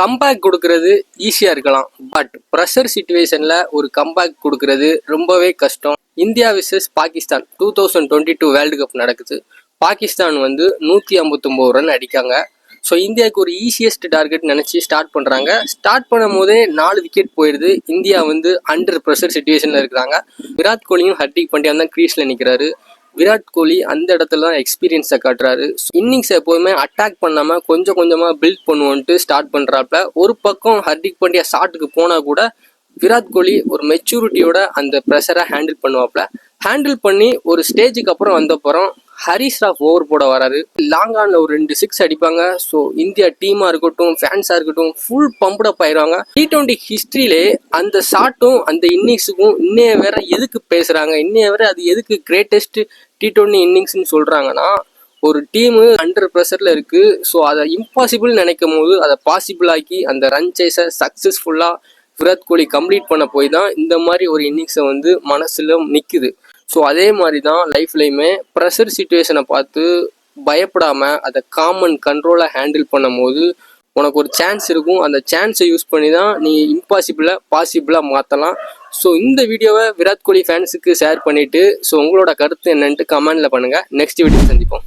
Comeback கொடுக்கறது ஈஸியா இருக்கலாம், பட் ப்ரெஷர் சிச்சுவேஷன்ல ஒரு கம்பேக் கொடுக்கறது ரொம்பவே கஷ்டம். India versus Pakistan 2022 world cup நடக்குது. பாகிஸ்தான் 159 ரன் அடிக்காங்க. ஸோ இந்தியாவுக்கு ஒரு ஈஸியஸ்ட் டார்கெட் நினைச்சு ஸ்டார்ட் பண்றாங்க. ஸ்டார்ட் பண்ணும் போதே 4 விக்கெட் போயிடுது. இந்தியா அண்டர் ப்ரெஷர் சிச்சுவேஷன்ல இருக்கிறாங்க. விராட் கோலியும் ஹர்திக் பாண்டியா தான் கிரீஸ்ல நிக்கிறாரு. விராட் கோலி அந்த இடத்துல தான் எக்ஸ்பீரியன்ஸை காட்டுறாரு. இன்னிங்ஸ் எப்போதுமே அட்டாக் பண்ணாம கொஞ்சம் கொஞ்சமா பில்ட் பண்ணுவோன்ட்டு ஸ்டார்ட் பண்றாப்ல. ஒரு பக்கம் ஹர்திக் பாண்டியா ஷாட்டுக்கு போனா கூட விராட் கோலி ஒரு மெச்சூரிட்டியோட அந்த ப்ரெஷரை ஹேண்டில் பண்ணுவாப்ல. ஹேண்டில் பண்ணி ஒரு ஸ்டேஜுக்கு அப்புறம் வந்தப்புறம் ஹரிஷ் ராவ் ஓவர் போட வராரு. லாங் ஆன்ல ஒரு 2 6 அடிப்பாங்க. ஸோ இந்தியா டீமா இருக்கட்டும், ஃபேன்ஸா இருக்கட்டும், ஃபுல் பம்புடப் ஆயிடுவாங்க. T20 ஹிஸ்டரியிலே அந்த ஷாட்டும் அந்த இன்னிங்ஸுக்கும் இன்னைய வேற எதுக்கு பேசுறாங்க, இன்னைய வேற அது எதுக்கு கிரேட்டஸ்ட் T20 இன்னிங்ஸ்ன்னு சொல்றாங்கன்னா, ஒரு டீம் அண்டர் ப்ரெஷர்ல இருக்கு. ஸோ அதை இம்பாசிபிள் நினைக்கும் போது அதை பாசிபிள் ஆக்கி அந்த ரன் சேஸை சக்சஸ்ஃபுல்லா விராட் கோலி கம்ப்ளீட் பண்ண போய் தான் இந்த மாதிரி ஒரு இன்னிங்ஸை மனசுல நிக்குது. ஸோ அதே மாதிரி தான் லைஃப்லையுமே ப்ரெஷர் சுச்சுவேஷனை பார்த்து பயப்படாம அதை காமன் கண்ட்ரோலை ஹேண்டில் பண்ணும் போது உனக்கு ஒரு சான்ஸ் இருக்கும். அந்த சான்ஸை யூஸ் பண்ணி தான் நீ இம்பாசிபிளை பாசிபிளாக மாற்றலாம். ஸோ இந்த வீடியோவை விராட் கோலி ஃபேன்ஸுக்கு ஷேர் பண்ணிட்டு, ஸோ உங்களோட கருத்து என்னன்ட்டு கமெண்ட்ல பண்ணுங்க. நெக்ஸ்ட் வீடியோ சந்திப்போம்.